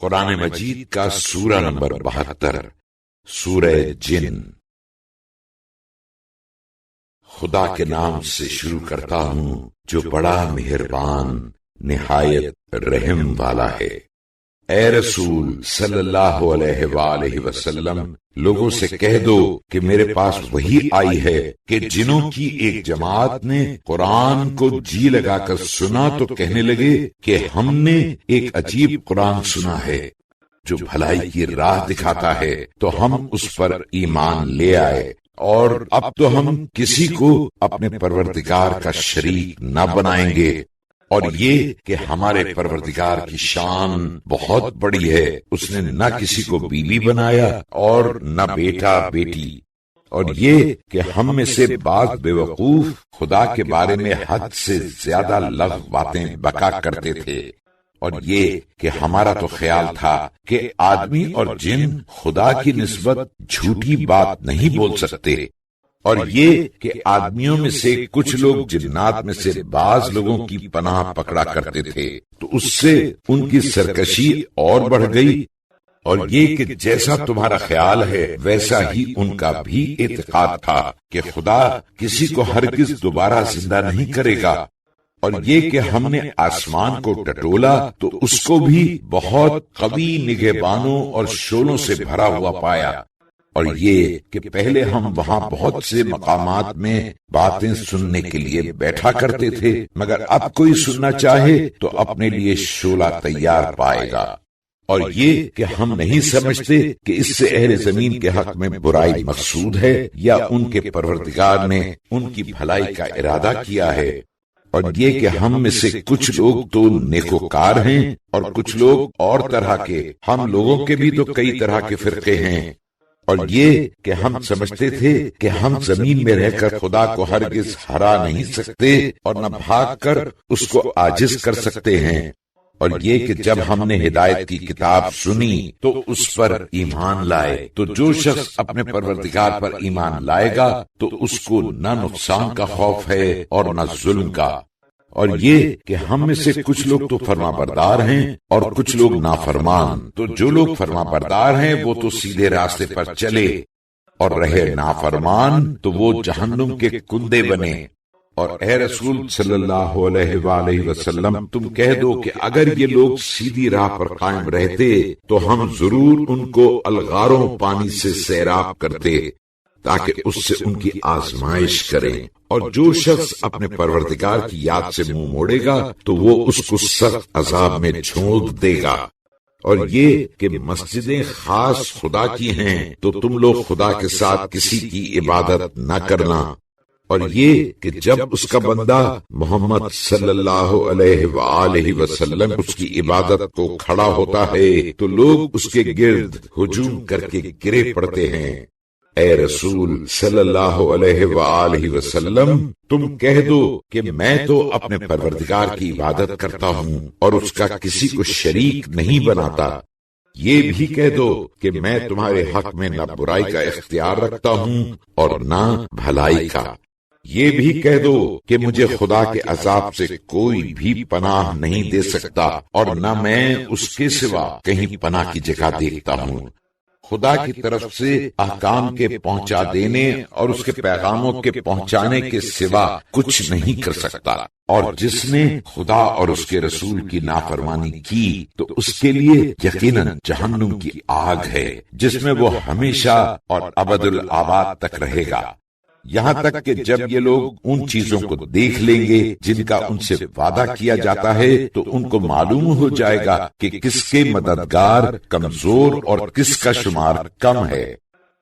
قرآن مجید کا سورہ نمبر 72، سورہ جن۔ خدا کے نام سے شروع کرتا ہوں جو بڑا مہربان نہایت رحم والا ہے۔ اے رسول صلی اللہ علیہ وآلہ وسلم، لوگوں سے کہہ دو کہ میرے پاس وحی آئی ہے کہ جنوں کی ایک جماعت نے قرآن کو جی لگا کر سنا تو کہنے لگے کہ ہم نے ایک عجیب قرآن سنا ہے جو بھلائی کی راہ دکھاتا ہے، تو ہم اس پر ایمان لے آئے، اور اب تو ہم کسی کو اپنے پروردگار کا شریک نہ بنائیں گے۔ اور یہ کہ ہمارے پروردگار کی شان بہت بڑی ہے، اس نے نہ کسی کو بیوی بنایا اور نہ بیٹا بیٹی۔ اور یہ کہ ہم میں سے بعض بے وقوف خدا کے بارے میں حد سے زیادہ لغو باتیں بکا کرتے تھے، اور یہ کہ ہمارا تو خیال تھا کہ آدمی اور جن خدا کی نسبت جھوٹی بات نہیں بول سکتے، اور یہ کہ آدمیوں میں سے کچھ لوگ جنات میں سے بعض لوگوں کی پناہ پکڑا کرتے تھے، تو اس سے ان کی سرکشی اور بڑھ گئی۔ اور یہ کہ جیسا تمہارا خیال ہے ویسا ہی ان کا بھی اعتقاد تھا کہ خدا کسی کو ہرگز دوبارہ زندہ نہیں کرے گا۔ اور یہ کہ ہم نے آسمان کو ٹٹولا تو اس کو بھی بہت قوی نگہبانوں اور شولوں سے بھرا ہوا پایا، اور یہ کہ پہلے ہم وہاں بہت سے مقامات میں باتیں سننے کے لیے بیٹھا کرتے تھے، مگر اب کوئی سننا چاہے تو اپنے لیے شولہ تیار پائے گا۔ اور یہ کہ ہم نہیں سمجھتے کہ اس سے اہل زمین کے حق میں برائی مقصود ہے، یا ان کے پروردگار نے ان کی بھلائی کا ارادہ کیا ہے۔ اور یہ کہ ہم میں سے کچھ لوگ تو نیکوکار ہیں اور کچھ لوگ اور طرح کے، ہم لوگوں کے بھی تو کئی طرح کے فرقے ہیں۔ اور یہ کہ ہم سمجھتے تھے کہ ہم زمین میں رہ کر خدا کو ہرگز ہرا نہیں سکتے اور نہ بھاگ کر اس کو عاجز کر سکتے ہیں۔ اور یہ کہ جب ہم نے ہدایت کی کتاب سنی تو اس پر ایمان لائے، تو جو شخص اپنے پروردگار پر ایمان لائے گا تو اس کو نہ نقصان کا خوف ہے اور نہ ظلم کا۔ اور یہ کہ ہم میں سے کچھ لوگ تو فرما بردار ہیں اور کچھ لوگ نافرمان، تو جو لوگ فرما بردار ہیں وہ تو سیدھے راستے پر چلے، اور رہے نافرمان تو وہ جہنم کے کندے بنے۔ اور اے رسول صلی اللہ علیہ وآلہ وسلم، تم کہہ دو کہ اگر یہ لوگ سیدھی راہ پر قائم رہتے تو ہم ضرور ان کو الغاروں پانی سے سیراب کرتے تاکہ اس سے ان کی آزمائش کریں۔ اور جو شخص اپنے پروردگار کی یاد سے منہ موڑے گا تو وہ اس کو سخت عذاب میں جھونک دے گا۔ اور یہ کہ مسجدیں خاص خدا کی ہیں تو تم لوگ خدا کے ساتھ کسی کی عبادت نہ کرنا۔ اور یہ کہ جب اس کا بندہ محمد صلی اللہ علیہ وآلہ وسلم اس کی عبادت کو کھڑا ہوتا ہے تو لوگ اس کے گرد ہجوم کر کے گرے پڑتے ہیں۔ اے رسول صلی اللہ علیہ وآلہ وسلم، تم کہہ دو کہ میں تو اپنے پروردگار کی عبادت کرتا ہوں اور اس کا کسی کو شریک نہیں بناتا۔ یہ بھی کہہ دو کہ میں تمہارے حق میں نہ برائی کا اختیار رکھتا ہوں اور نہ بھلائی کا۔ یہ بھی کہہ دو کہ مجھے خدا کے عذاب سے کوئی بھی پناہ نہیں دے سکتا، اور نہ میں اس کے سوا کہیں پناہ کی جگہ دیکھتا ہوں۔ خدا کی طرف سے احکام کے پہنچا دینے اور اس کے پیغاموں کے پہنچانے کے سوا کچھ نہیں کر سکتا، اور جس نے خدا اور اس کے رسول کی نافرمانی کی تو اس کے لیے یقیناً جہنم کی آگ ہے جس میں وہ ہمیشہ اور ابد الآباد تک رہے گا، یہاں تک کہ جب یہ لوگ ان چیزوں کو دیکھ لیں گے جن کا ان سے وعدہ کیا جاتا ہے تو ان کو معلوم ہو جائے گا کہ کس کے مددگار کمزور اور کس کا شمار کم ہے۔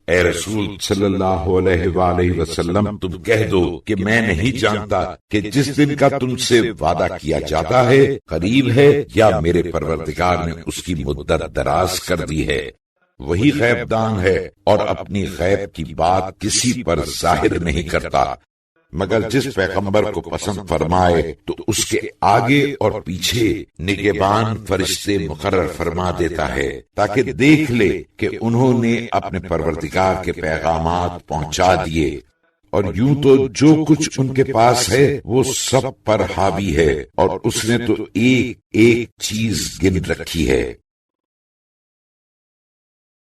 اے رسول صلی اللہ علیہ وآلہ وسلم، تم کہہ دو کہ میں نہیں جانتا کہ جس دن کا تم سے وعدہ کیا جاتا ہے قریب ہے یا میرے پروردگار نے اس کی مدت دراز کر دی ہے۔ وہی غیب دان ہے اور اپنی غیب کی بات کسی پر ظاہر نہیں کرتا، مگر جس پیغمبر کو پسند فرمائے تو اس کے آگے اور پیچھے نگہبان فرشتے مقرر فرما دیتا ہے تاکہ دیکھ لے کہ انہوں نے اپنے پروردگار کے پیغامات پہنچا دیے، اور یوں تو جو کچھ ان کے پاس ہے وہ سب پر حاوی ہے، اور اس نے تو ایک ایک چیز گن رکھی ہے۔